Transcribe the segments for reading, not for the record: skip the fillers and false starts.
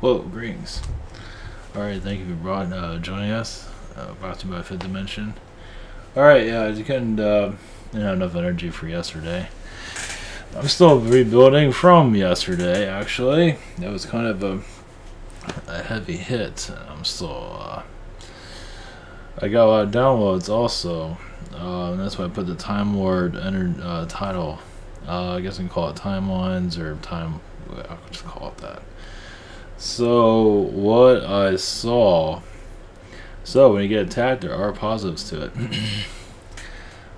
Whoa, greetings. Alright, thank you for joining us. Brought to you by Fifth Dimension. Alright, yeah, as you couldn't didn't have enough energy for yesterday. I'm still rebuilding from yesterday, actually. It was kind of a heavy hit. I'm still, I got a lot of downloads also. And that's why I put the Time Lord title. I guess we can call it timelines or time. I'll just call it that. So what I saw. So when you get attacked, there are positives to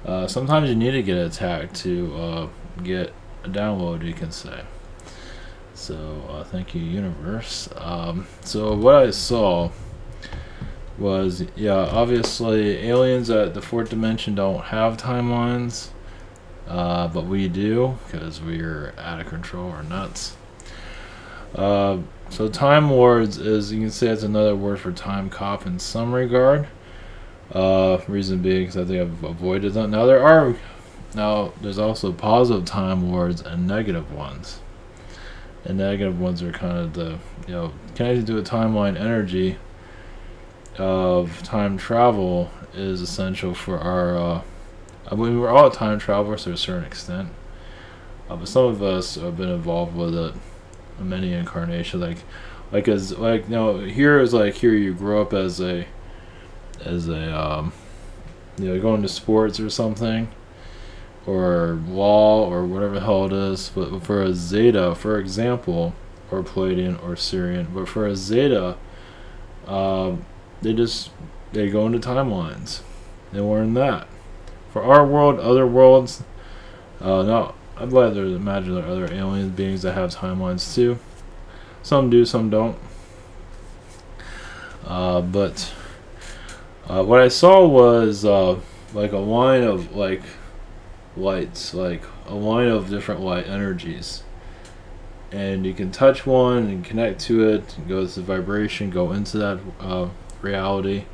it. Sometimes you need to get attacked to get a download, you can say. So thank you, universe. So what I saw was, yeah, obviously aliens at the fourth dimension don't have timelines, but we do because we're out of control or nuts. So Time Lords is, you can say it's another word for time cop in some regard. Reason being because I think I've avoided that. Now there's also positive Time Lords and negative ones. And negative ones are kind of the, connected to a timeline energy of time travel is essential for our, I mean, we're all time travelers to a certain extent. But some of us have been involved with it many incarnations, here is like, here you grow up as a going to sports or something, or law or whatever the hell it is. But for a Zeta, for example, or Palladian or Syrian, but for a Zeta, they go into timelines. They learn that. For our world, other worlds, no. I'd like to imagine there are other alien beings that have timelines too. Some do, some don't. But what I saw was like a line of lights, like a line of different light energies. And you can touch one and connect to it, and go to the vibration, go into that reality.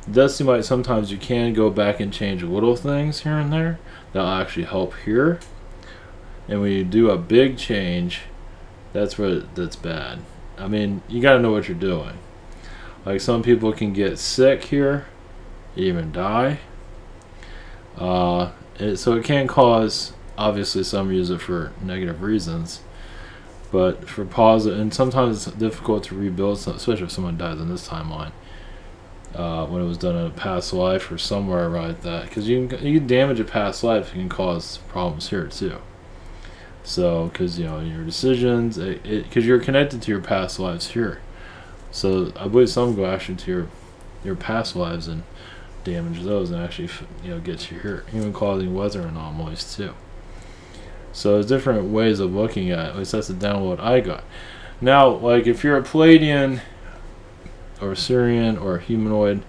It does seem like sometimes you can go back and change little things here and there. That'll actually help here. And when you do a big change, that's bad. I mean, you got to know what you're doing. Like, some people can get sick here, even die. So it can cause, obviously some use it for negative reasons, but for positive, and sometimes it's difficult to rebuild, especially if someone dies in this timeline. When it was done in a past life or somewhere like that, because you can damage a past life, it can cause problems here too. So, because your decisions, because you're connected to your past lives here. So I believe some go actually to your past lives and damage those, and actually get you here, even causing weather anomalies too. So there's different ways of looking at it. At least that's the download I got. Now, like if you're a Palladian or Syrian or humanoid,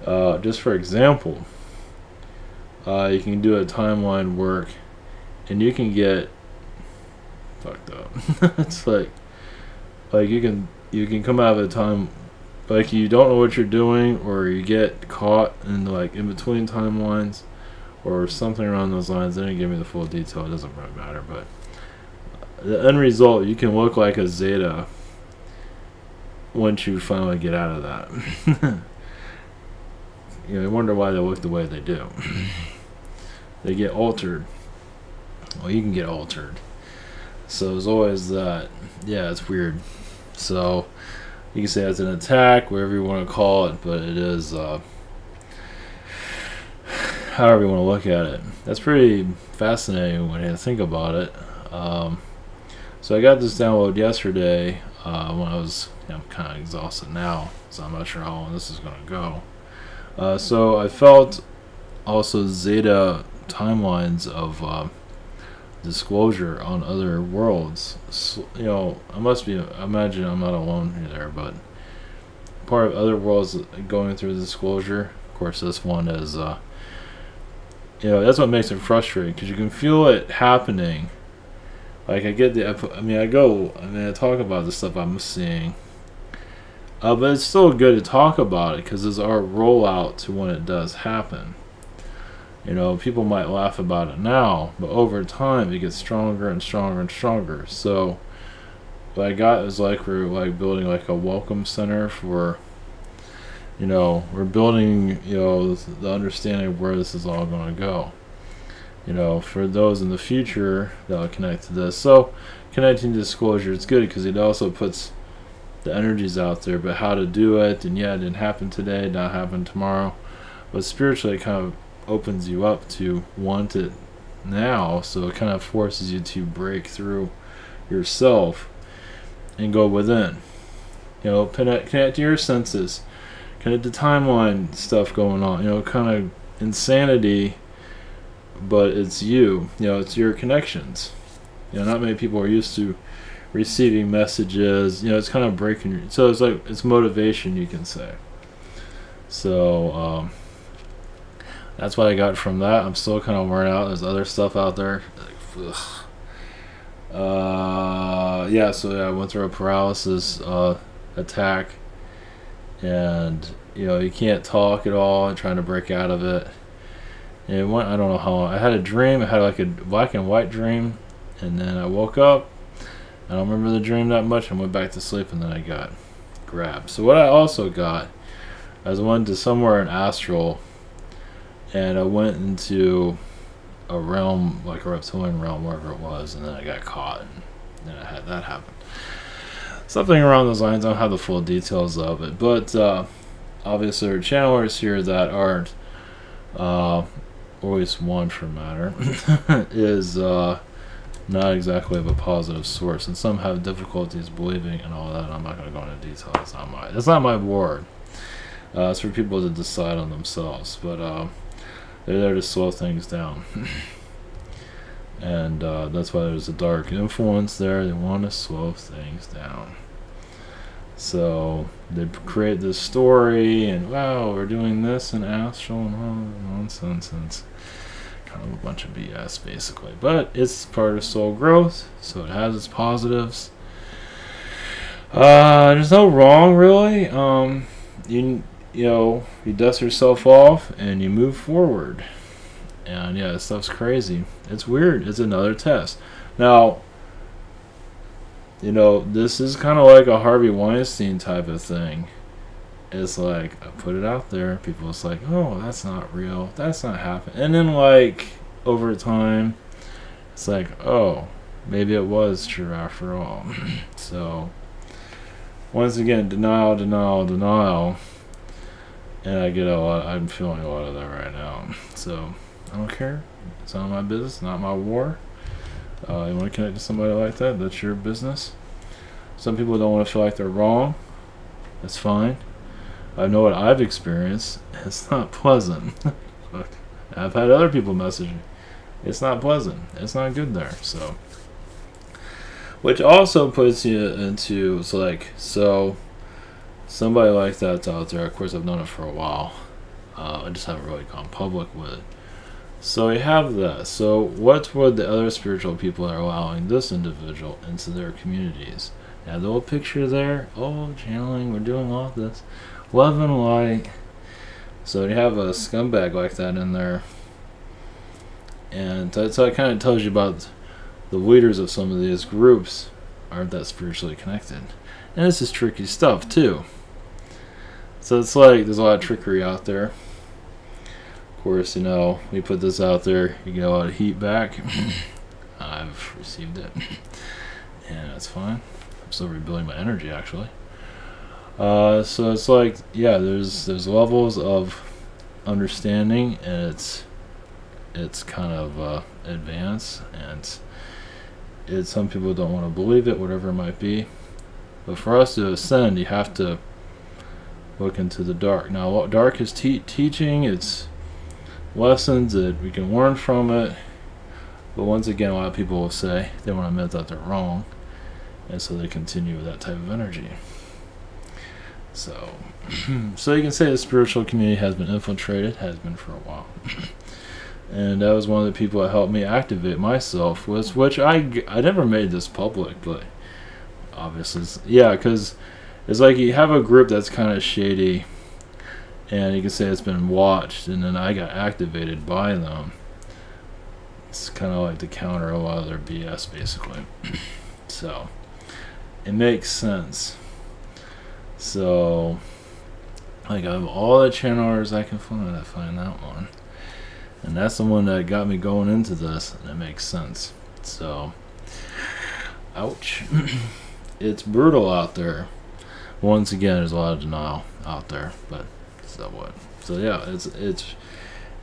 just for example, you can do a timeline work, and you can get fucked up. It's like you can come out of a time like you don't know what you're doing, or you get caught in in between timelines or something around those lines. They didn't give me the full detail, it doesn't really matter, but the end result, you can look like a Zeta once you finally get out of that. You wonder why they look the way they do. They get altered. Well, you can get altered. So there's always that. Yeah, it's weird. So you can say it's an attack, whatever you want to call it, but it is however you want to look at it. That's pretty fascinating when you think about it. So I got this download yesterday when I was, I'm kind of exhausted now, so I'm not sure how long this is going to go. So I felt also Zeta timelines of disclosure on other worlds. So, I imagine I'm not alone there, but part of other worlds going through disclosure. Of course, this one is, that's what makes it frustrating, because you can feel it happening. Like I talk about the stuff I'm seeing, but it's still good to talk about it because it's our rollout to when it does happen. People might laugh about it now, but over time it gets stronger and stronger and stronger. So But I got, it was like we're like building like a welcome center for, you know, we're building, you know, the understanding of where this is all going to go, you know, for those in the future that will connect to this. So connecting to disclosure, it's good because it also puts the energies out there, but how to do it, and yeah, it didn't happen today, not happen tomorrow, but spiritually it kind of opens you up to want it now, so it kind of forces you to break through yourself and go within, you know, connect to your senses, connect to timeline stuff going on, you know, kind of insanity, but it's you know, it's your connections. You know, not many people are used to receiving messages, you know, it's kind of breaking, so it's like, it's motivation, you can say. So that's what I got from that. I'm still kind of worn out. There's other stuff out there. Like, yeah, so yeah, I went through a paralysis attack, and you know, you can't talk at all and trying to break out of it. And it went, I don't know how long. I had a dream. I had like a black and white dream, and then I woke up. I don't remember the dream that much, and went back to sleep, and then I got grabbed. So what I also got, I went to somewhere in astral, and I went into a realm, like a reptilian realm, wherever it was, and then I got caught, and then I had that happen. Something around those lines. I don't have the full details of it, but obviously there are channelers here that aren't, or at least one for matter, is not exactly of a positive source, and some have difficulties believing and all that. I'm not going to go into detail. It's not my ward. It's for people to decide on themselves, but they're there to slow things down. And that's why there's a dark influence there. They want to slow things down. So they create this story, and wow, we're doing this in astral and all nonsense, and it's kind of a bunch of BS basically. But it's part of soul growth, so it has its positives. There's no wrong really. You know, you dust yourself off and you move forward. And yeah, this stuff's crazy. It's weird. It's another test. Now, you know, this is kind of like a Harvey Weinstein type of thing. It's like, I put it out there. People, it's like, oh, that's not real. That's not happening. And then, like, over time, it's like, oh, maybe it was true after all. So, once again, denial, denial, denial. And I get a lot, I'm feeling a lot of that right now. So, I don't care. It's not my business, not my war. You want to connect to somebody like that, that's your business. Some people don't want to feel like they're wrong. That's fine. I know what I've experienced. It's not pleasant. I've had other people message me. It's not pleasant. It's not good there. So, which also puts you into, so somebody like that's out there. Of course, I've known it for a while. I just haven't really gone public with it. So you have that. So what would the other spiritual people that are allowing this individual into their communities? Now the little picture there. Oh, channeling. We're doing all this. Love and light. So you have a scumbag like that in there. And so it kind of tells you about the leaders of some of these groups aren't that spiritually connected. And this is tricky stuff too. So it's like there's a lot of trickery out there. Of course, you know, we put this out there, you get a lot of heat back. I've received it. And that's fine. I'm still rebuilding my energy actually. So it's like, yeah, there's levels of understanding, and it's kind of advanced, and some people don't want to believe it, whatever it might be. But for us to ascend, you have to look into the dark. Now, what dark is teaching, it's lessons that we can learn from it. But once again, a lot of people will say they want to admit that they're wrong, and so they continue with that type of energy. So, so you can say the spiritual community has been infiltrated, has been for a while. And that was one of the people that helped me activate myself, which I never made this public, but obviously, yeah, because it's like you have a group that's kind of shady, and you can say it's been watched, and then I got activated by them. It's kind of like to counter a lot of their BS, basically. So, it makes sense. So, like, of all the channelers I can find, I find that one. And that's the one that got me going into this, and it makes sense. So, ouch. It's brutal out there. Once again, there's a lot of denial out there, but so what? So yeah,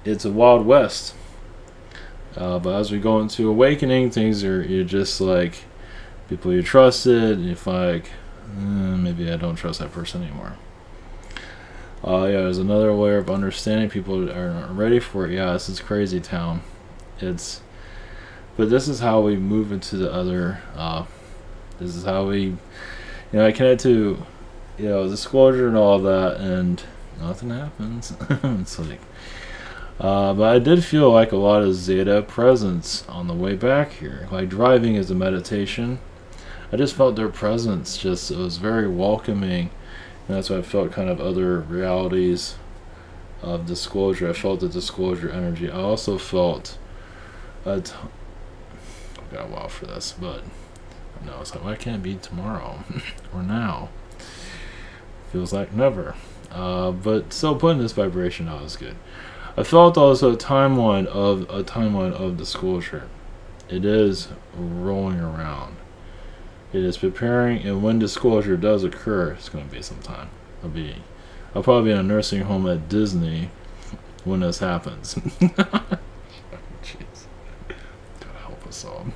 it's a wild west. But as we go into awakening, things are, you're just like, people you trusted, and you find like, maybe I don't trust that person anymore. Yeah, there's another layer of understanding. People are ready for it. Yeah, this is crazy town. But this is how we move into the other. This is how we, I connect to, disclosure and all that, and nothing happens. It's like, but I did feel like a lot of Zeta presence on the way back here. Like driving is a meditation. I just felt their presence. It was very welcoming. And that's why I felt kind of other realities of disclosure. I felt the disclosure energy. I also felt I've got a while for this, but no, it's like, why can't it be tomorrow or now? Feels like never. But still putting this vibration out is good. I felt also a timeline of disclosure. It is rolling around. It is preparing, and when disclosure does occur, it's going to be some time. I'll probably be in a nursing home at Disney when this happens. Jeez, God help us all.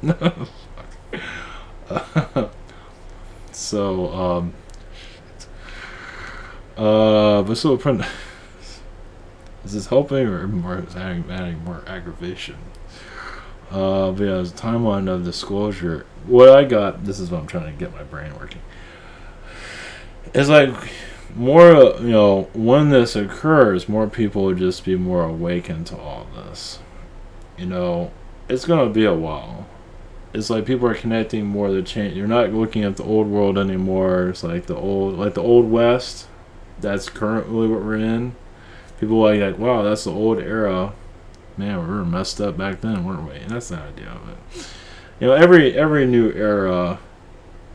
So, but so is this helping or more adding more aggravation? But yeah, there's a timeline of disclosure. What I got, this is what I'm trying to get my brain working. It's like more, when this occurs, more people will just be more awakened to all this. It's gonna be a while. It's like people are connecting more to the change. You're not looking at the old world anymore. It's like the old West. That's currently what we're in. People are like, wow, that's the old era. Man, we were messed up back then, weren't we? And that's the idea of it. Every new era,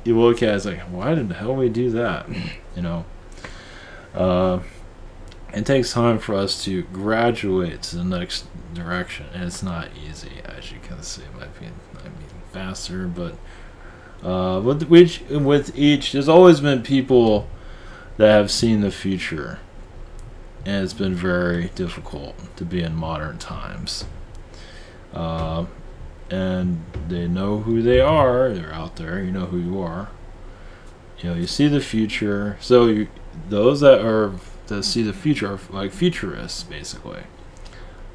you look at it, it's like, why did the hell we do that? It takes time for us to graduate to the next direction, and it's not easy, as you can see. It might be faster, but with each, there's always been people that have seen the future. And it's been very difficult to be in modern times. And they know who they are. They're out there. You know who you are. You see the future. So those that see the future are like futurists, basically.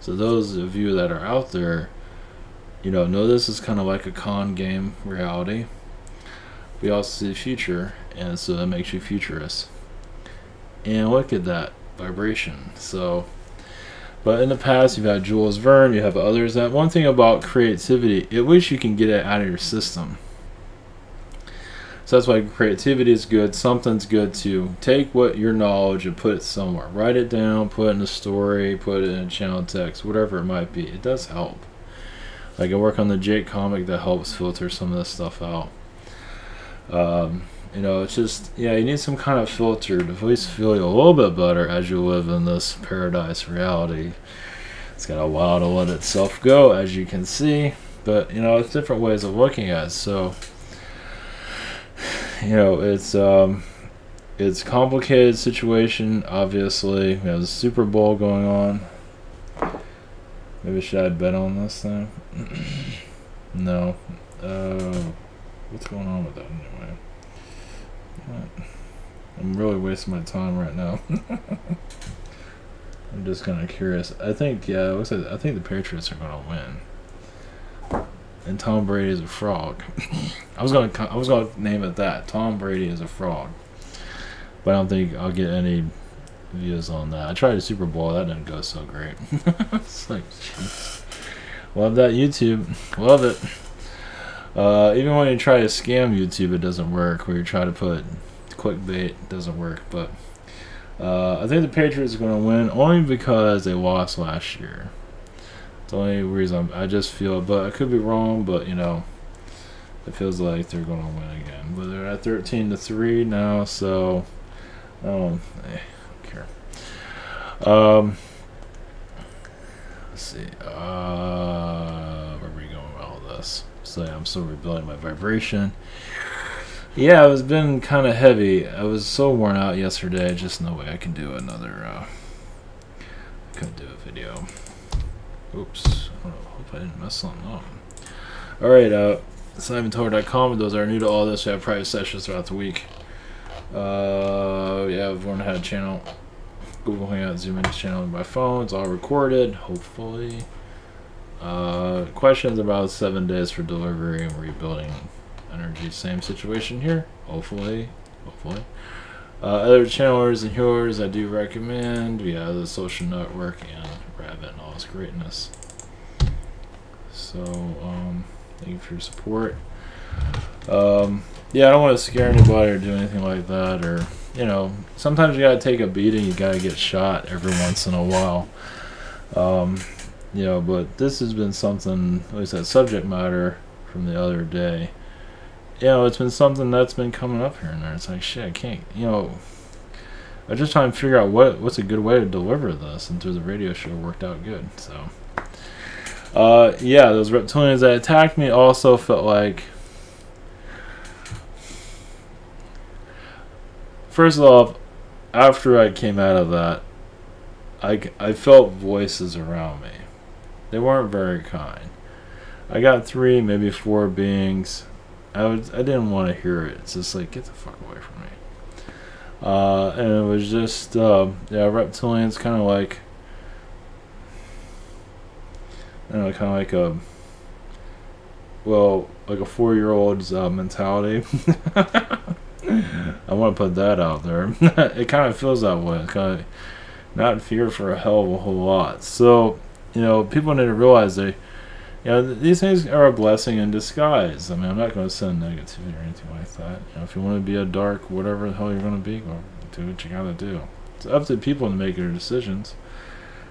So those of you that are out there, know this is kind of like a con game reality. We also see the future, and so that makes you futurists. And look at that vibration. So, but in the past you've had Jules Verne, you have others. That one thing about creativity, at least you can get it out of your system. So that's why creativity is good. Something's good to take your knowledge and put it somewhere. Write it down, put it in a story, put it in a channel text, whatever it might be. It does help. Like I work on the Jake comic that helps filter some of this stuff out. It's just, you need some kind of filter to at least feel you a little bit better as you live in this paradise reality. It's got a while to let itself go, as you can see, but, it's different ways of looking at it. So, it's a complicated situation, obviously. We have the Super Bowl going on. Maybe should I bet on this thing? No. What's going on with that anyway? I'm really wasting my time right now. I'm just kind of curious. I think I think the Patriots are going to win. And Tom Brady is a frog. I was gonna name it that. Tom Brady is a frog. But I don't think I'll get any views on that. I tried the Super Bowl. That didn't go so great. It's like, geez. Love that YouTube. Love it. Even when you try to scam YouTube, it doesn't work. Where you try to put clickbait, it doesn't work. But I think the Patriots are going to win only because they lost last year. It's the only reason I just feel, but I could be wrong. But it feels like they're going to win again. But they're at 13-3 now, so I don't care. Let's see. Where are we going with all this? So yeah, I'm still rebuilding my vibration. Yeah, it's been kind of heavy. I was so worn out yesterday. Just no way I can do another. Couldn't do a video. Oops. I don't know. Hope I didn't mess something up. All right. SimonTower.com. Those that are new to all this, we have private sessions throughout the week. Yeah, I've learned how to channel Google Hangout, Zoom in channel by phone. It's all recorded, hopefully. Questions about 7 days for delivery and rebuilding energy. Same situation here, hopefully. Other channelers and viewers I do recommend. We have the Social Network and Rabbit and all its greatness. So, thank you for your support. Yeah, I don't want to scare anybody or do anything like that, or, you know, sometimes you gotta take a beating, you gotta get shot every once in a while. You know, but this has been something, at least that subject matter from the other day, you know, it's been something that's been coming up here and there. It's like, shit, I can't, you know, I'm just trying to figure out what's a good way to deliver this, and through the radio show worked out good. So yeah, those reptilians that attacked me also felt like, first off, after I came out of that, I felt voices around me. They weren't very kind. I got 3, maybe 4 beings. I didn't want to hear it. It's just like, get the fuck away from me. And it was just, yeah, reptilians kind of like, I don't know, kind of like a, well, like a 4-year-old's mentality. I want to put that out there. It kind of feels that way. It's kind of not fear for a hell of a whole lot. So, you know, people need to realize they, you know, these things are a blessing in disguise. I mean, I'm not going to send negativity or anything like that. You know, if you want to be a dark, whatever the hell you're going to be, go do what you got to do. It's up to people to make their decisions.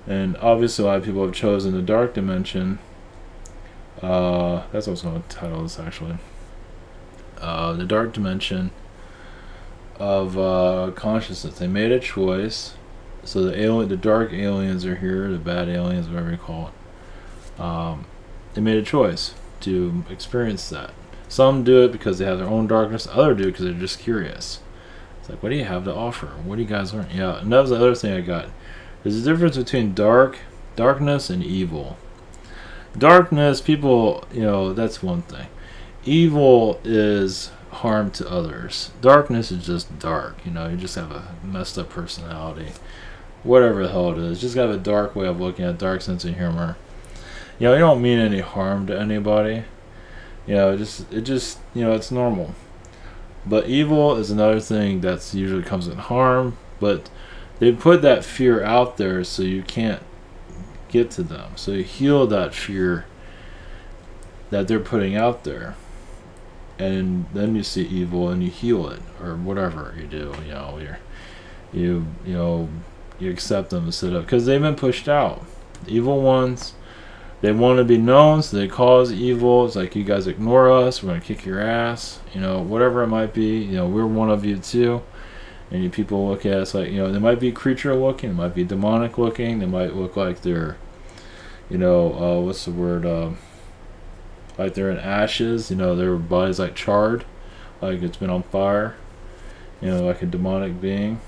And obviously, a lot of people have chosen the dark dimension. That's what I was going to title this, actually. The dark dimension of consciousness. They made a choice. So the dark aliens are here, the bad aliens, whatever you call it. They made a choice to experience that. Some do it because they have their own darkness. Others do it because they're just curious. It's like, what do you have to offer? What do you guys learn? Yeah, and that was the other thing I got. There's a difference between darkness and evil. Darkness, people, you know, that's one thing. Evil is harm to others. Darkness is just dark. You know, you just have a messed up personality. Whatever the hell it is. Just got a dark way of looking at, dark sense of humor. You know, you don't mean any harm to anybody. You know, it just, you know, it's normal. But evil is another thing that's usually comes in harm. But they put that fear out there so you can't get to them. So you heal that fear that they're putting out there. And then you see evil and you heal it, or whatever you do. You know, you accept them instead of, because they've been pushed out. The evil ones, they want to be known, so they cause evil. It's like, you guys ignore us, we're gonna kick your ass. You know, whatever it might be. You know, we're one of you too. And you people look at us like, you know, they might be creature looking, they might be demonic looking, they might look like they're, you know, what's the word? Like they're in ashes, you know, their body's like charred, like it's been on fire, you know, like a demonic being.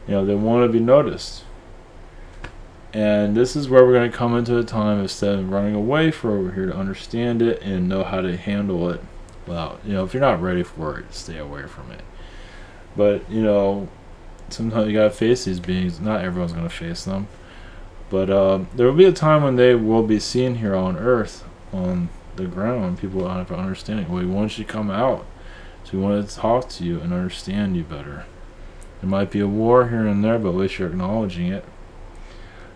You know, they want to be noticed. And this is where we're going to come into a time, instead of running away from, we're here to understand it and know how to handle it. Well, you know, if you're not ready for it, stay away from it. But, you know, sometimes you got to face these beings. Not everyone's going to face them. But there will be a time when they will be seen here on Earth, on the ground. People will have to understand it. We want you to come out. So we want to talk to you and understand you better. There might be a war here and there, but at least you're acknowledging it.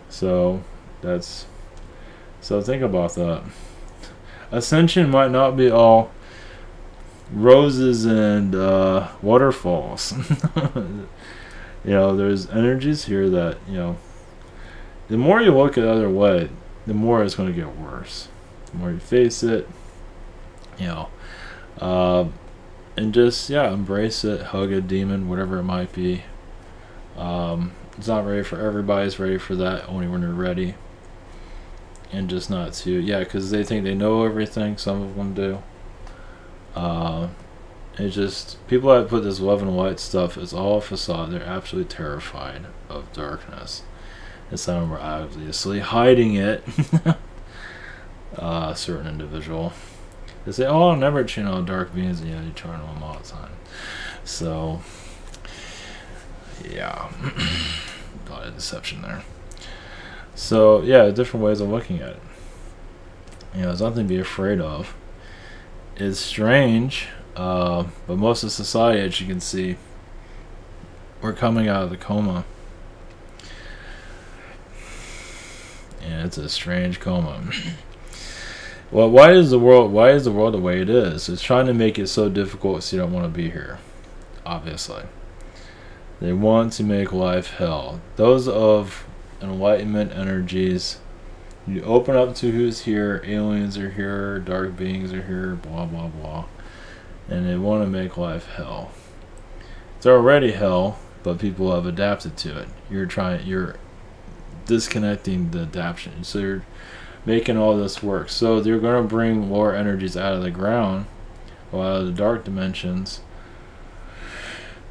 So think about that. Ascension might not be all roses and waterfalls. You know, there's energies here that, you know, the more you look the other way, the more it's going to get worse. The more you face it, you know, And just, yeah, embrace it, hug a demon, whatever it might be. It's not ready for everybody. It's ready for that only when they're ready. And just not to, yeah, because they think they know everything. Some of them do. It's just, people that put this love and light stuff is all facade. They're absolutely terrified of darkness. And some of them are obviously hiding it. A certain individual. They say, oh, I'll never channel dark beings, and yet you channel them all the time. So, yeah. A lot of deception there. So, yeah, different ways of looking at it. You know, there's nothing to be afraid of. It's strange, but most of society, as you can see, we're coming out of the coma. And it's a strange coma. Well, why is the world the way it is? It's trying to make it so difficult so you don't want to be here. Obviously. They want to make life hell. Those of enlightenment energies, you open up to who's here, aliens are here, dark beings are here, blah blah blah. And they want to make life hell. It's already hell, but people have adapted to it. You're disconnecting the adaptation. So you're making all this work. So they're going to bring lower energies out of the ground, or out of the dark dimensions,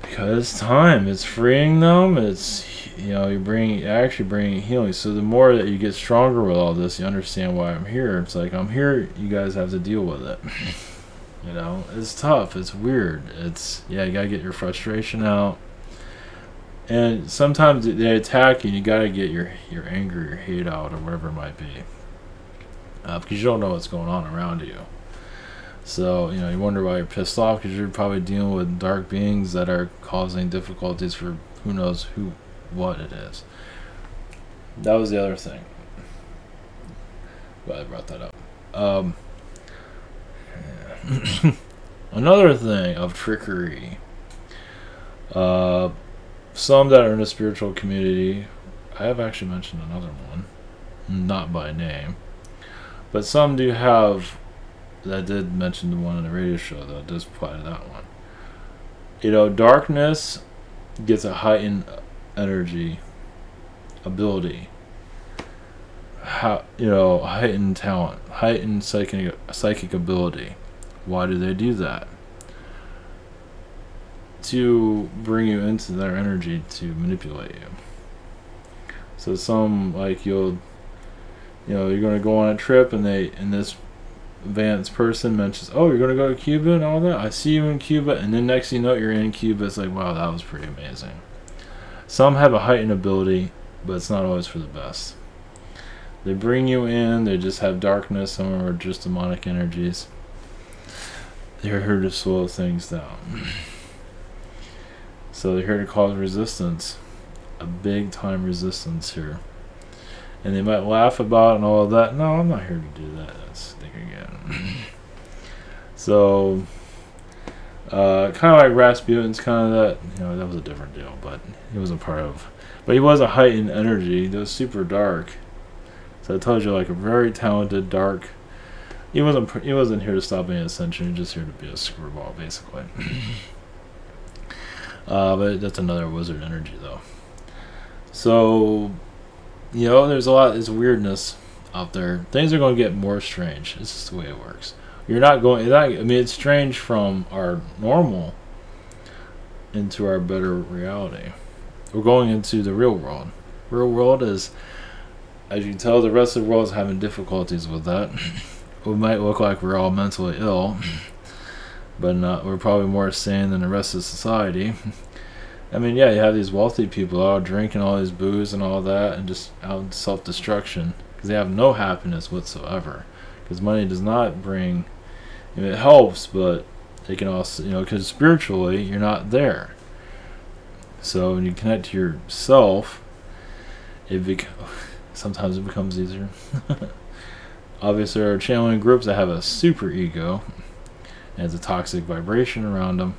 because it's time. It's freeing them. It's, you know, you're actually bringing healing. So the more that you get stronger with all this, you understand why I'm here. It's like, I'm here, you guys have to deal with it. You know, it's tough. It's weird. It's, yeah, you gotta get your frustration out. And sometimes they attack you, and you gotta get your anger, your hate out, or whatever it might be. Because you don't know what's going on around you. So, you know, you wonder why you're pissed off, because you're probably dealing with dark beings that are causing difficulties for who knows what it is. That was the other thing. Glad I brought that up. Yeah. Another thing of trickery. Some that are in the spiritual community, I have actually mentioned another one, not by name. But some do have, I did mention the one on the radio show, though, it does apply to that one. You know, darkness gets a heightened energy, ability, heightened talent, heightened psychic ability. Why do they do that? To bring you into their energy to manipulate you. So some, like, you're going to go on a trip, and this advanced person mentions, oh, you're going to go to Cuba and all that? I see you in Cuba, and then next thing you know, you're in Cuba. It's like, wow, that was pretty amazing. Some have a heightened ability, but it's not always for the best. They bring you in, they just have darkness, some of them are just demonic energies. They're here to slow things down. So they're here to cause resistance. A big time resistance here. And they might laugh about it and all of that. No, I'm not here to do that. That's think again. So, kind of like Rasputin's kind of that. You know, that was a different deal, but he wasn't part of. But he was a heightened energy. He was super dark. So I told you, like, a very talented dark. He wasn't here to stop any ascension. He was just here to be a screwball, basically. But that's another wizard energy, though. So, you know, there's weirdness out there. Things are going to get more strange. It's just the way it works. I mean, it's strange from our normal into our better reality. We're going into the real world. Real world is, as you can tell, the rest of the world is having difficulties with that. We might look like we're all mentally ill, but not. We're probably more sane than the rest of society. I mean, yeah, you have these wealthy people out drinking all these booze and all that, and just out in self-destruction, because they have no happiness whatsoever. Because money does not bring, I mean, it helps, but it can also, you know, because spiritually you're not there. So when you connect to yourself, sometimes it becomes easier. Obviously, there are channeling groups that have a super ego, and it's a toxic vibration around them.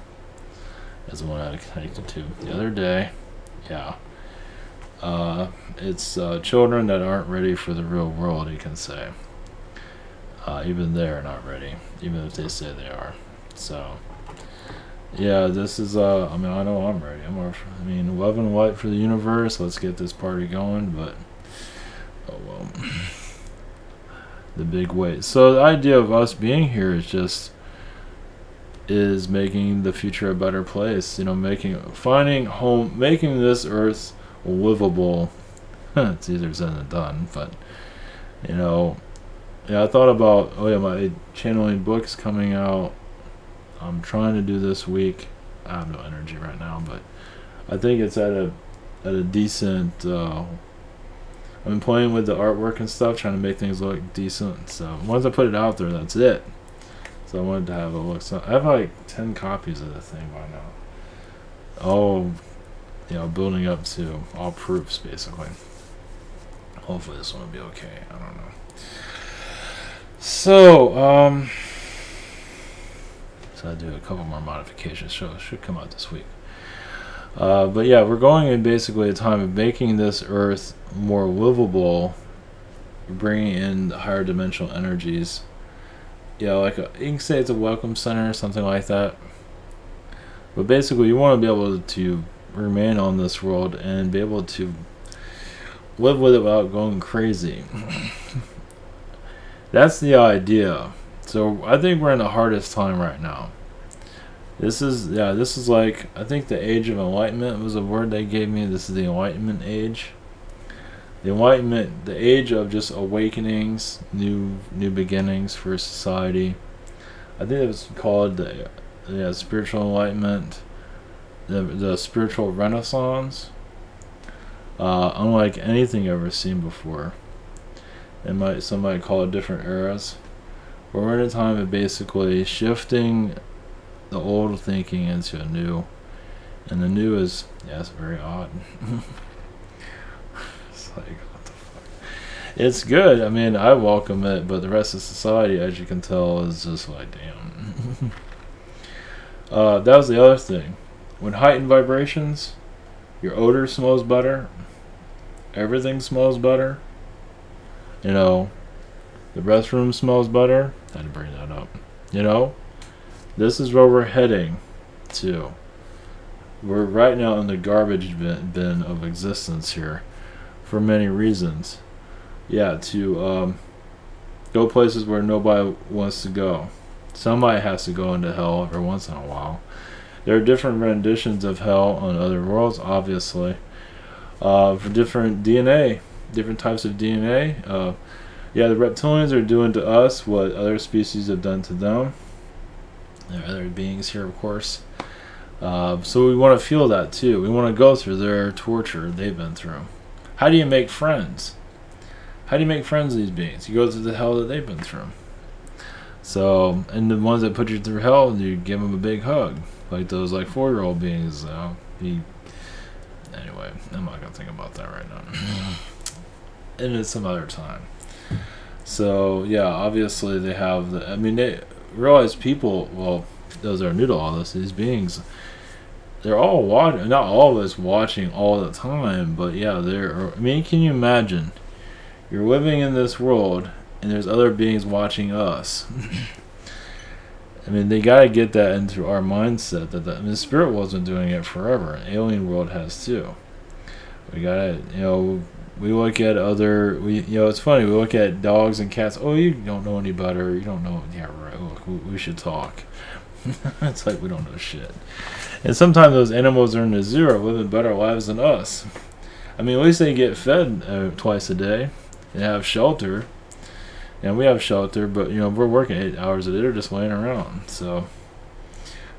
As the one I connected to the other day. Yeah. It's children that aren't ready for the real world, you can say. Even they're not ready, even if they say they are. So yeah, this is I mean, I know I'm ready. I mean, love and light for the universe. Let's get this party going. But oh well, the big weight. So the idea of us being here is making the future a better place. You know, finding home, making this earth livable. It's easier said than done, but you know, yeah, I thought about, oh yeah, my channeling book's coming out. I'm trying to do this week. I have no energy right now, but I think it's at a decent. I've been playing with the artwork and stuff, trying to make things look decent. So once I put it out there, that's it. So I wanted to have a look. So I have like 10 copies of the thing by now. All, you know, building up to all proofs basically. Hopefully this one will be okay. I don't know. So so I do a couple more modifications. So it should come out this week. But yeah, we're going in basically a time of making this earth more livable, bringing in higher dimensional energies. You know, like you can say it's a welcome center or something like that. But basically, you want to be able to remain on this world and be able to live with it without going crazy. That's the idea. So I think we're in the hardest time right now. This is like, I think the age of enlightenment was a word they gave me. This is the enlightenment age. The enlightenment, the age of just awakenings, new beginnings for society. I think it was called the spiritual enlightenment, the spiritual renaissance. Unlike anything ever seen before. Some might call it different eras. But we're in a time of basically shifting the old thinking into a new, and the new is, yeah, it's very odd. It's like, what the fuck? It's good. I mean, I welcome it, but the rest of society, as you can tell, is just like, damn. That was the other thing. When heightened vibrations, your odor smells better. Everything smells better. You know, the restroom smells better. I had to bring that up. You know, this is where we're heading to. We're right now in the garbage bin of existence here, for many reasons. Yeah, to go places where nobody wants to go. Somebody has to go into hell every once in a while. There are different renditions of hell on other worlds, obviously. For different DNA, different types of DNA. Yeah, the reptilians are doing to us what other species have done to them. There are other beings here, of course. So we want to feel that too. We want to go through their torture they've been through. How do you make friends? How do you make friends with these beings? You go through the hell that they've been through. So, and the ones that put you through hell, you give them a big hug. Like those 4-year-old beings. Anyway, I'm not going to think about that right now. And it's some other time. So, yeah, obviously they have the, I mean, they realize people, well, those that are new to all this, these beings, they're all watching, not all of us watching all the time, but yeah, I mean, can you imagine? You're living in this world, and there's other beings watching us. I mean, they got to get that into our mindset. I mean, the spirit world's been doing it forever, and alien world has too. We got to, you know, we look at you know, it's funny, we look at dogs and cats, oh, you don't know any better, you don't know, yeah, right, look, we should talk. It's like we don't know shit. And sometimes those animals are in the zoo are living better lives than us. I mean, at least they get fed twice a day and have shelter. And we have shelter, but you know, we're working 8 hours a day, or just laying around. So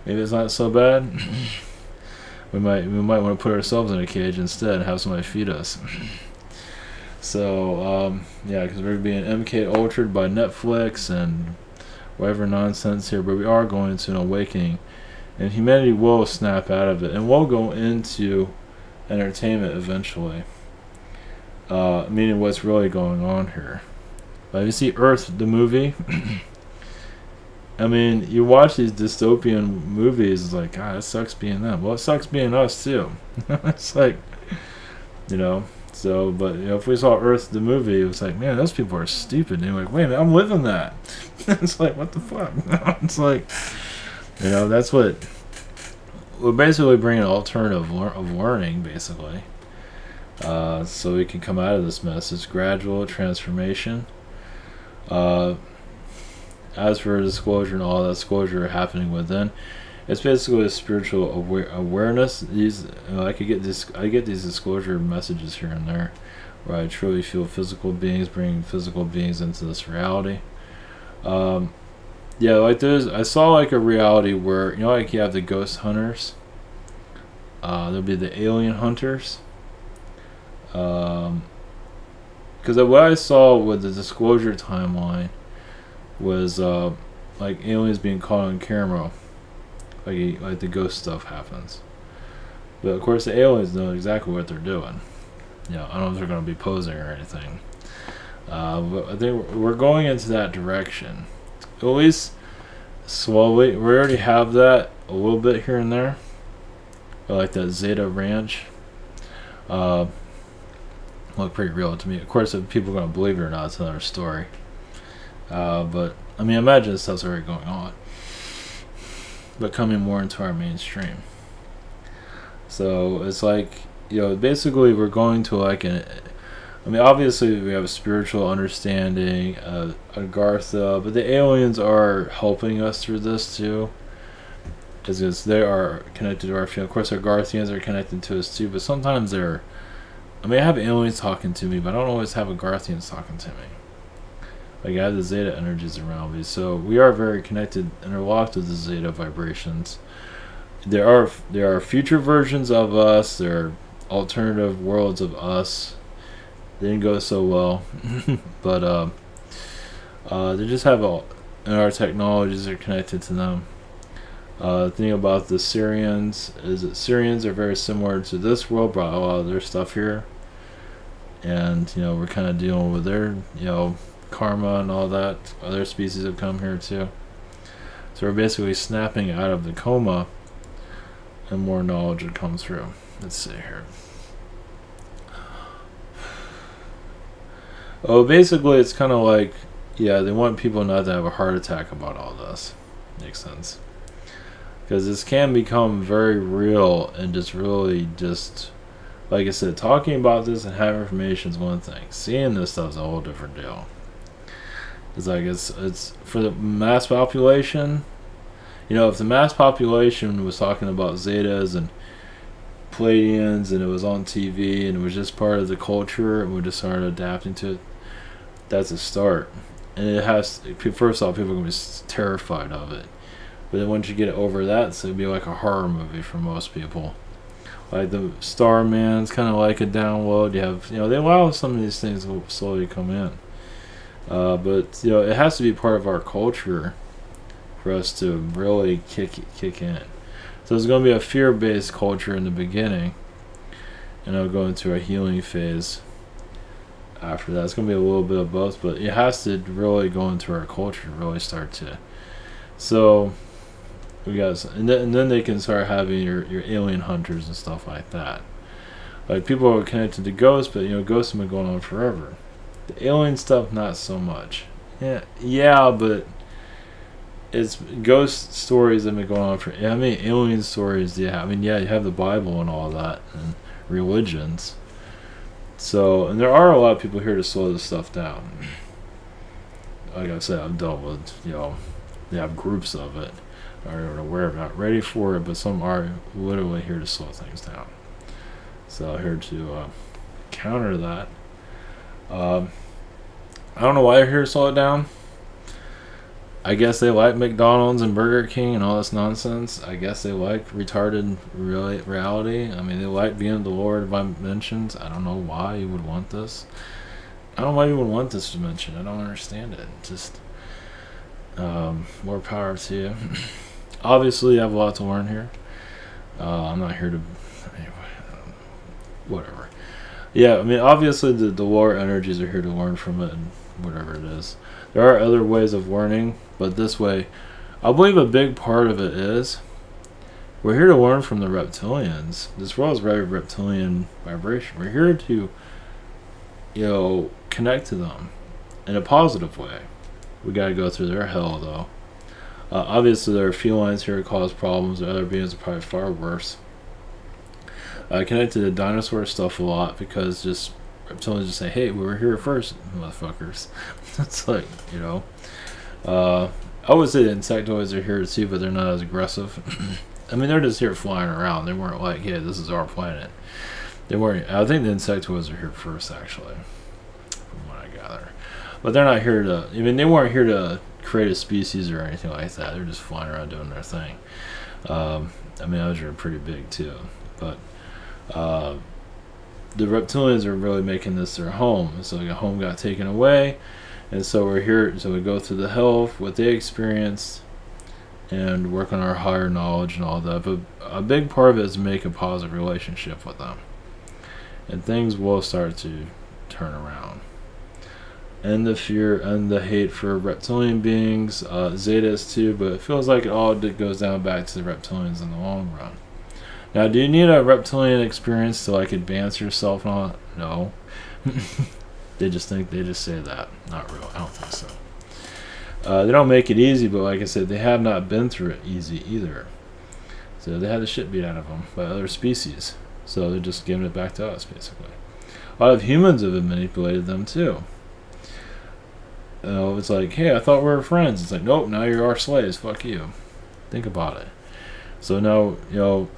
maybe it's not so bad. we might want to put ourselves in a cage instead and have somebody feed us. So yeah, because we're being MK Ultra'd by Netflix and whatever nonsense here, but we are going to an awakening, and humanity will snap out of it, and we'll go into entertainment eventually. Meaning what's really going on here. You see Earth, the movie. I mean, you watch these dystopian movies, it's like, God, it sucks being them. Well, it sucks being us too. It's like, you know. So, but you know, if we saw Earth, the movie, it was like, man, those people are stupid. And you're like, wait a minute, I'm living that. It's like, what the fuck? It's like, You know, that's what we're basically bringing an alternative of learning, basically. So we can come out of this mess. It's gradual transformation. As for disclosure and all that disclosure happening within, it's basically a spiritual awareness. These, I get these disclosure messages here and there, where I truly feel physical beings bringing physical beings into this reality. Yeah, like I saw like a reality where, you know, like you have the ghost hunters. There'll be the alien hunters. Because what I saw with the disclosure timeline was like aliens being caught on camera, like the ghost stuff happens. But of course, the aliens know exactly what they're doing. You know, I don't know if they're going to be posing or anything. But I think we're going into that direction, at least slowly. We already have that a little bit here and there, like that Zeta ranch. Look pretty real to me. Of course, if people are going to believe it or not, it's another story. But I mean, imagine this stuff's already going on, but coming more into our mainstream. So it's like, you know, basically we're going to like I mean, obviously we have a spiritual understanding, Agartha, but the aliens are helping us through this too, because they are connected to our field. Of course, our Agarthians are connected to us too, but sometimes they're, I mean, I have aliens talking to me, but I don't always have Agarthians talking to me. Like, I have the Zeta energies around me, so we are very connected, interlocked with the Zeta vibrations. There are future versions of us. There are alternative worlds of us. They didn't go so well, but they just have and our technologies are connected to them. The thing about the Syrians is that Syrians are very similar to this world, brought a lot of their stuff here, and you know, we're kind of dealing with their, you know, karma and all that. Other species have come here too, so we're basically snapping out of the coma, and more knowledge would come through. Let's see here. Oh, basically it's kind of like, yeah, they want people not to have a heart attack about all this. Makes sense. Because this can become very real, and just really just, like I said, talking about this and having information is one thing. Seeing this stuff is a whole different deal. It's like, it's for the mass population. You know, if the mass population was talking about Zetas and Pleiadians, and it was on TV, and it was just part of the culture, and we just started adapting to it, that's a start. And it has, first off, people are going to be terrified of it. But then once you get over that, so it'd be like a horror movie for most people. Like the Starman's kind of like a download. You have, you know, they allow some of these things to slowly come in. But, you know, it has to be part of our culture for us to really kick in. So there's going to be a fear-based culture in the beginning, and it'll go into a healing phase after that. It's going to be a little bit of both, but it has to really go into our culture to really start to. So we got, and then they can start having your alien hunters and stuff like that. Like, people are connected to ghosts, but you know, ghosts have been going on forever. The alien stuff, not so much. Yeah, but it's ghost stories that have been going on for. I mean, alien stories. Yeah, I mean, yeah, you have the Bible and all that, and religions. So, and there are a lot of people here to slow this stuff down. Like I said, I've dealt with, you know, they have groups of it. Are aware, not ready for it, but some are literally here to slow things down. So here to counter that. I don't know why they're here to slow it down. I guess they like McDonald's and Burger King and all this nonsense. I guess they like retarded reality. I mean, they like being in the lower dimensions. I don't know why you would want this. I don't know why you would want this dimension. I don't understand it. Just more power to you. Obviously, I have a lot to learn here. I'm not here to... Anyway, whatever. Yeah, I mean, obviously the lower energies are here to learn from it, and whatever it is. There are other ways of learning, but this way, I believe a big part of it is we're here to learn from the reptilians. This world is very reptilian vibration. We're here to, you know, connect to them in a positive way. We got to go through their hell, though. Obviously, there are felines here who cause problems. The other beings are probably far worse. I connected to dinosaur stuff a lot because just reptilians just say, "Hey, we were here first, motherfuckers." It's like, you know. I would say the insectoids are here too, but they're not as aggressive. I mean, they're just here flying around. They weren't like, "Yeah, this is our planet." They weren't. I think the insectoids are here first, actually, from what I gather. But they're not here to. I mean, they weren't here to create a species or anything like that. They're just flying around doing their thing. I mean, those are pretty big too, but the reptilians are really making this their home. So the home got taken away, and so we're here. So we go through the hell of what they experienced and work on our higher knowledge and all that. But a big part of it is make a positive relationship with them, and things will start to turn around. And the fear and the hate for reptilian beings, Zetas too, but it feels like it all goes down back to the reptilians in the long run. Now, do you need a reptilian experience to like advance yourself and all that? No. They just say that. Not real. I don't think so. They don't make it easy, but like I said, they have not been through it easy either. So they had the shit beat out of them by other species. So they're just giving it back to us, basically. A lot of humans have manipulated them too. It's like, hey, I thought we were friends. It's like, nope, now you're our slaves. Fuck you. Think about it. So now,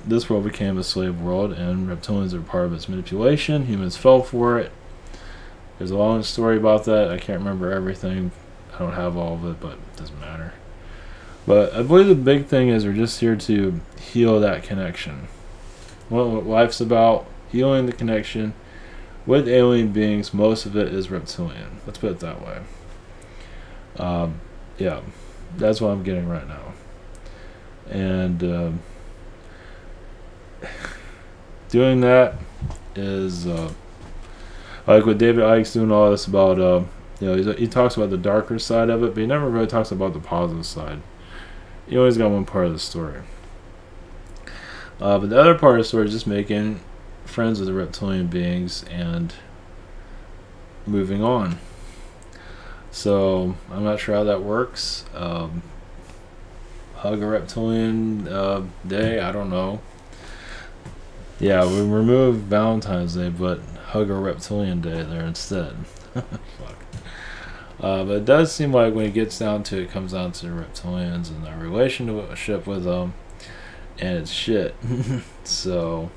this world became a slave world, and reptilians are part of its manipulation. Humans fell for it. There's a long story about that. I can't remember everything. I don't have all of it, but it doesn't matter. But I believe the big thing is we're just here to heal that connection. What life's about, healing the connection with alien beings. Most of it is reptilian. Let's put it that way. Yeah, that's what I'm getting right now. And doing that is like what David Icke's doing all this about. He talks about the darker side of it, but he never really talks about the positive side. He always got one part of the story. But the other part of the story is just making friends with the reptilian beings and moving on. So I'm not sure how that works. Hug a reptilian day, I don't know. Yeah, we removed Valentine's Day, but hug a reptilian day there instead. Fuck. But it does seem like when it gets down to it, it comes down to the reptilians and our relationship with them, and it's shit. So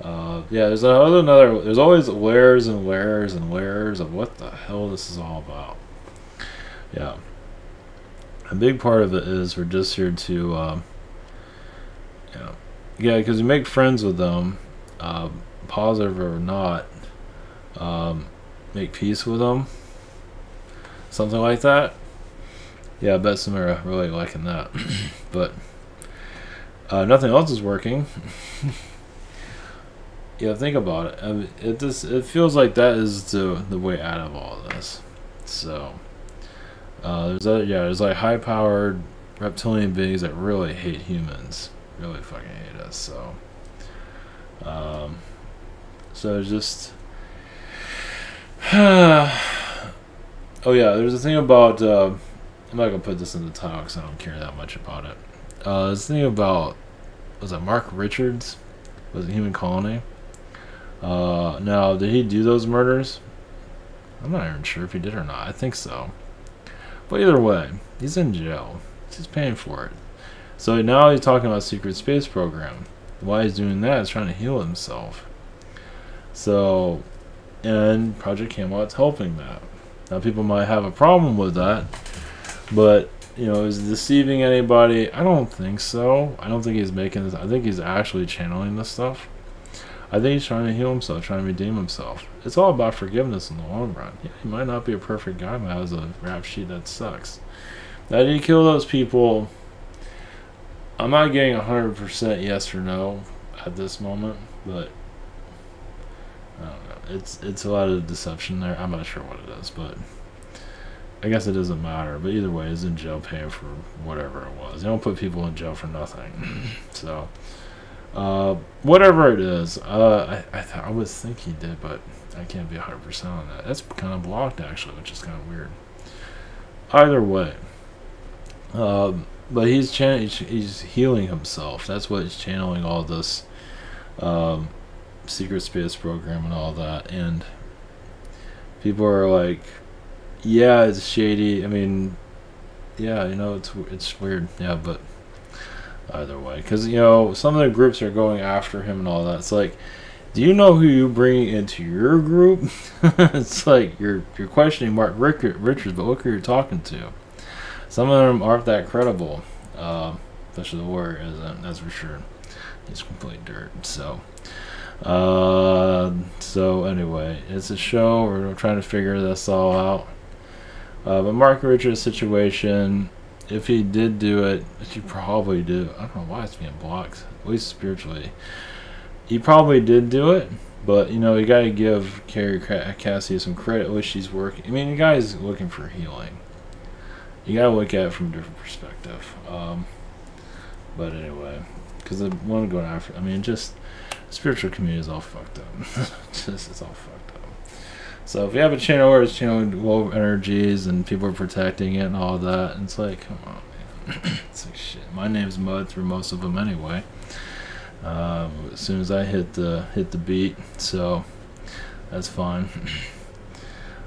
yeah, there's always layers and layers and layers of what the hell this is all about. Yeah, a big part of it is we're just here to because you make friends with them, positive or not, make peace with them, something like that. Yeah, I bet some are really liking that. But nothing else is working. Yeah, think about it. I mean, it feels like that is the way out of all of this. So there's like high-powered reptilian beings that really hate humans, really fucking hate us. So it's just oh yeah, there's a thing about I'm not gonna put this in the title because I don't care that much about it. This thing about, was it Mark Richards? Was it Human Colony? Now, did he do those murders? I'm not even sure if he did or not. I think so. But either way, he's in jail. He's paying for it. So now he's talking about secret space program. Why he's doing that is trying to heal himself. So, and Project Camelot's helping that. Now, people might have a problem with that, but is he deceiving anybody? I don't think so. I don't think he's making this. I think he's actually channeling this stuff. I think he's trying to heal himself, trying to redeem himself. It's all about forgiveness in the long run. Yeah, he might not be a perfect guy, but has a rap sheet that sucks. Now, did he kill those people? I'm not getting 100% yes or no at this moment, but I don't know. It's a lot of deception there. I'm not sure what it is, but I guess it doesn't matter. But either way, he's in jail paying for whatever it was. They don't put people in jail for nothing. So whatever it is, I would think he did, but I can't be 100% on that. That's kind of blocked actually, which is kind of weird. Either way, But he's healing himself. That's what he's channeling all this secret space program and all that. And people are like, yeah, it's shady. I mean, yeah, you know, it's weird. Yeah, but either way, because you know some of the groups are going after him and all that. It's like, do you know who you bring into your group? It's like you're questioning Mark Richards, but look who you're talking to. Some of them aren't that credible, especially the warrior isn't. That's for sure. He's complete dirt. So anyway, it's a show. We're trying to figure this all out. But Mark Richards' situation, if he did do it, which he probably did. I don't know why it's being blocked. At least spiritually. He probably did do it, but you know you got to give Carrie Cassie some credit. At least she's working. I mean, the guy's looking for healing. You got to look at it from a different perspective. But anyway, because the one going after, I mean, just the spiritual community is all fucked up. It's all fucked up. So if you have a channel where it's channeling low energies and people are protecting it and all that, and it's like, come on, man. It's like shit. My name's Mud through most of them anyway. As soon as I hit the beat, so that's fine.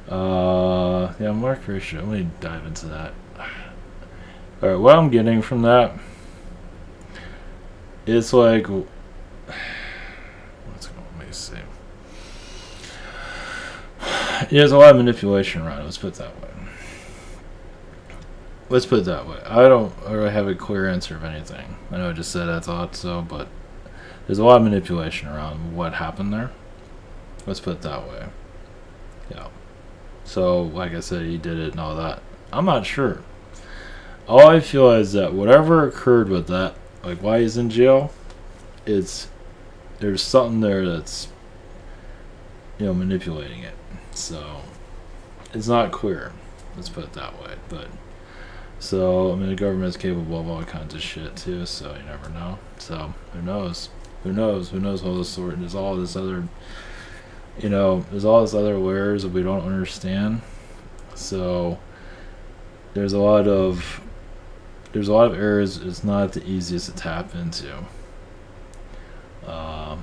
Yeah, Mark Richard. Let me dive into that. All right, what I'm getting from that, it's like, let me see. There's a lot of manipulation around it. Let's put it that way. I don't really have a clear answer of anything. I know I just said I thought so, but there's a lot of manipulation around what happened there. Let's put it that way. Yeah. So, like I said, he did it and all that. I'm not sure. All I feel is that whatever occurred with that, like why he's in jail, there's something there that's, you know, manipulating it. So, it's not clear. Let's put it that way. But, so, I mean, the government's capable of all kinds of shit too, so you never know. So, who knows? Who knows? Who knows all this sort? There's all this other, you know, there's all this other layers that we don't understand. So there's a lot of areas it's not the easiest to tap into. Because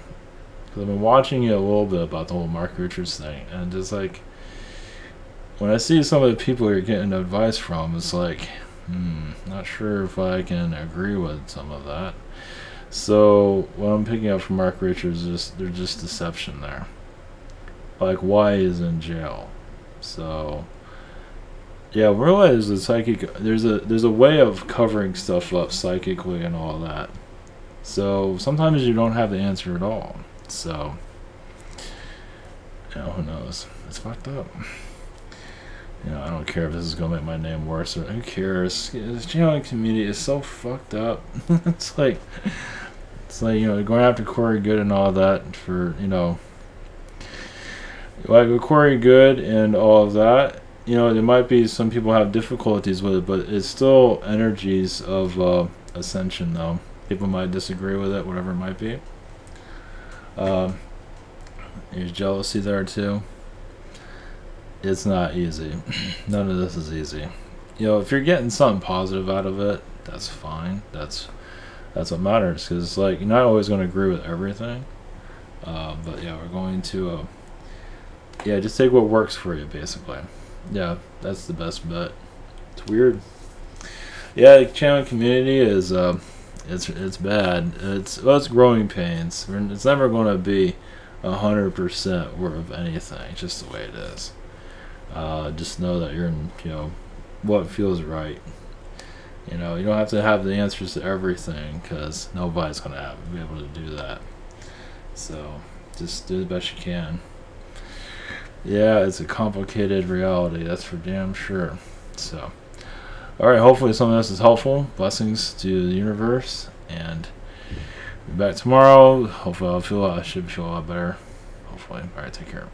I've been watching it a little bit about the whole Mark Richards thing, and just like when I see some of the people you're getting advice from, it's like, not sure if I can agree with some of that. So what I'm picking up from Mark Richards is there's just deception there. Like why he's in jail. So yeah, realize the psychic. There's a way of covering stuff up psychically and all that. So sometimes you don't have the answer at all. So you know, who knows? It's fucked up. You know, I don't care if this is gonna make my name worse or who cares. This channeling community is so fucked up. It's like you know, going after Corey Good and all that for, you know, like with Corey Good and all of that, you know, there might be some people have difficulties with it, but it's still energies of ascension though. People might disagree with it, whatever it might be. There's jealousy there too. It's not easy. None of this is easy. You know, if you're getting something positive out of it, that's fine. That's what matters, because it's like you're not always going to agree with everything. But yeah, we're going to yeah, just take what works for you, basically. Yeah, that's the best bet. It's weird. Yeah, the channeling community is it's bad. It's growing pains. It's never going to be 100% worth anything. It's just the way it is. Just know that you're in, you know, what feels right. You know, you don't have to have the answers to everything, because nobody's going to be able to do that. So, just do the best you can. Yeah, it's a complicated reality, that's for damn sure. So, alright, hopefully some of this is helpful. Blessings to the universe, and be back tomorrow. Hopefully I should feel a lot better. Hopefully. Alright, take care.